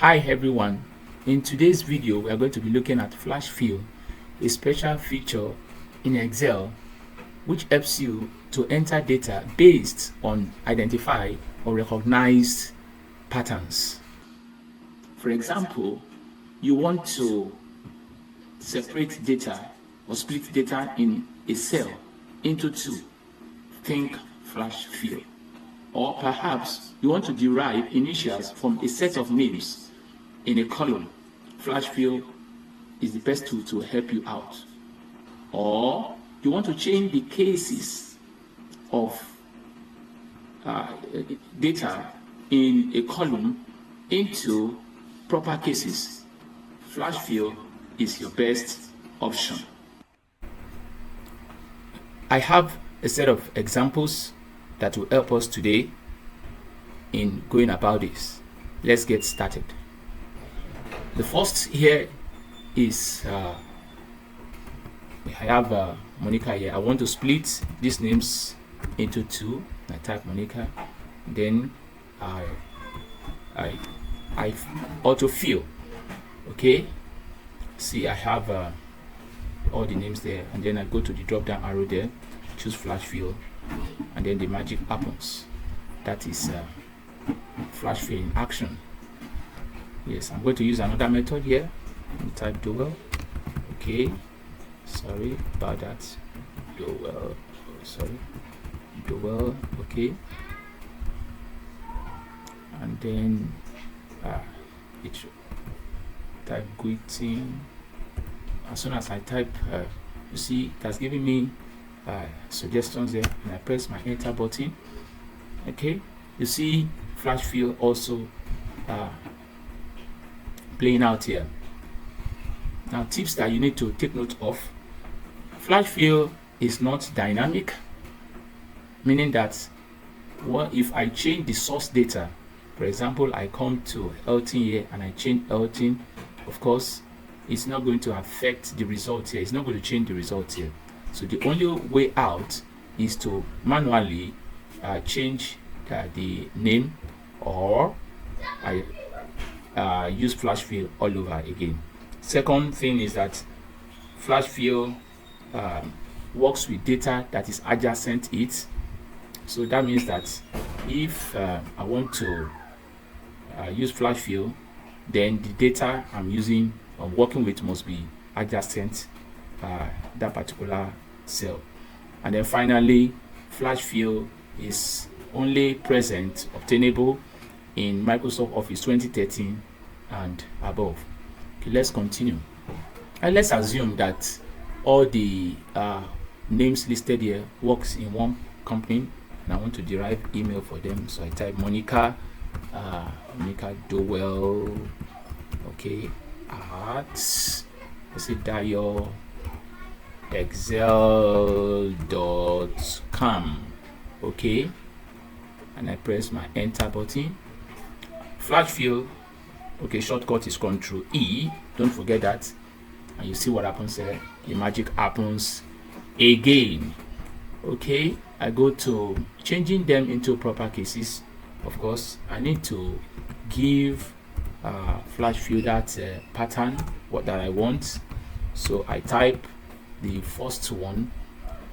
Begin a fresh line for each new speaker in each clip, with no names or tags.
Hi everyone, in today's video we are going to be looking at Flashfill, a special feature in Excel which helps you to enter data based on identified or recognized patterns. For example, you want to separate data or split data in a cell into two. Think Flashfill. Or perhaps you want to derive initials from a set of names in a column. Flashfill is the best tool to help you out. Or you want to change the cases of data in a column into proper cases. Flashfill is your best option. I have a set of examples that will help us today in going about this. Let's get started. The first here is I have Monica here. I want to split these names into two. I type Monica, then I autofill. Okay, see I have all the names there, and then I go to the drop down arrow there, choose Flashfill, and then the magic happens. That is Flashfill in action. Yes, I'm going to use another method here and type dual. Okay, sorry about that. Dual, sorry, dual. Okay, and then it should type greeting. As soon as I type, you see it has given me suggestions there, and I press my enter button. Okay, you see Flashfill also playing out here. Now, tips that you need to take note of: Flashfill is not dynamic, meaning that if I change the source data, for example, I come to Elton here and I change Elton, of course it's not going to affect the result here. It's not going to change the result here. So the only way out is to manually change the name, or I use Flashfill all over again. Second thing is that Flashfill works with data that is adjacent it. So that means that if I want to use Flashfill, then the data I'm working with must be adjacent that particular cell. And then finally, Flashfill is only obtainable in Microsoft Office 2013 and above. Okay, let's continue. And let's assume that all the names listed here works in one company, and I want to derive email for them. So I type Monica Dowell, okay, at, let's say dial excel.com. okay, and I press my enter button. Flashfill, okay, shortcut is Ctrl E, don't forget that, and you see what happens there. The magic happens again. Okay, I go to changing them into proper cases. Of course, I need to give Flashfill that pattern that I want. So I type the first one,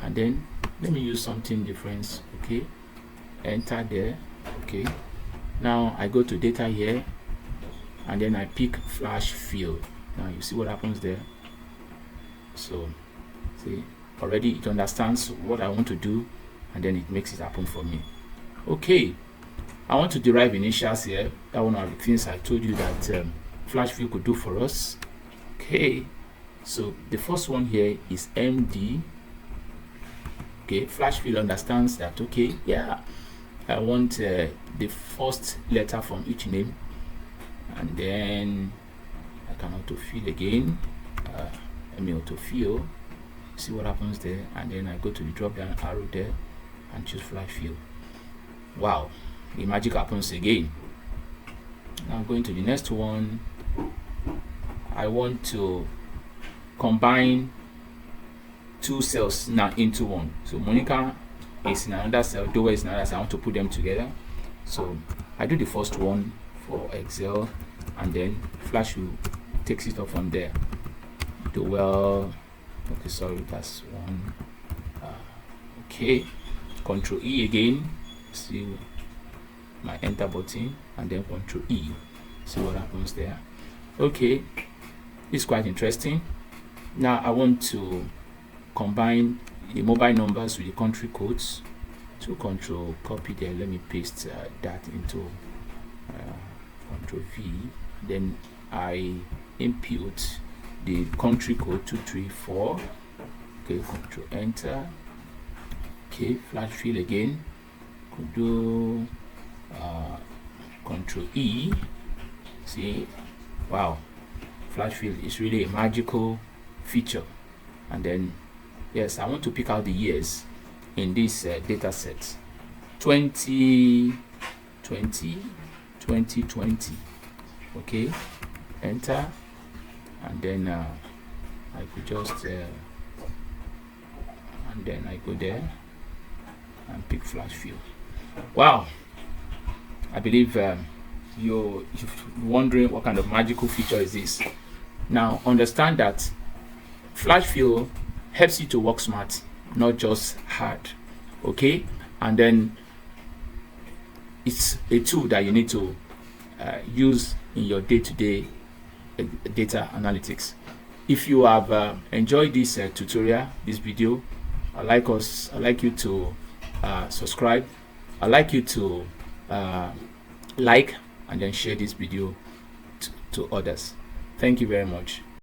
and then let me use something different. Okay, enter there. Okay, now I go to data here, and then I pick Flashfill. Now you see what happens there. So see, already it understands what I want to do, and then it makes it happen for me. Okay, I want to derive initials here. That one of the things I told you that Flashfill could do for us. Okay, so the first one here is MD. Okay, Flashfill understands that. Okay, yeah, I want the first letter from each name, and then I can autofill again. Let me autofill. See what happens there, and then I go to the drop down arrow there and choose Flashfill. Wow, the magic happens again. Now going to the next one. I want to combine two cells now into one. So Monica is in another cell, Dowell is in another cell. I want to put them together. So I do the first one for Excel, and then Flashfill takes it off from there. Do well. Okay, sorry, that's one. Okay, Control E again. See my enter button, and then Control E. See what happens there. Okay, it's quite interesting. Now I want to combine the mobile numbers with the country codes. To Control copy there, let me paste that into Control V. Then I input the country code 234. Okay, Control enter. Okay, Flashfill again. Could do Control E. See, wow, Flashfill is really a magical feature. And then yes, I want to pick out the years in this data set. 2020, 2020. Okay, enter, and then I could just and then I go there and pick Flashfill. Wow, I believe you're wondering what kind of magical feature is this. Now understand that Flashfill helps you to work smart, not just hard. Okay, and then it's a tool that you need to use in your day-to-day data analytics. If you have enjoyed this tutorial, this video, I'd like you to subscribe. I'd like you to like and then share this video to others. Thank you very much.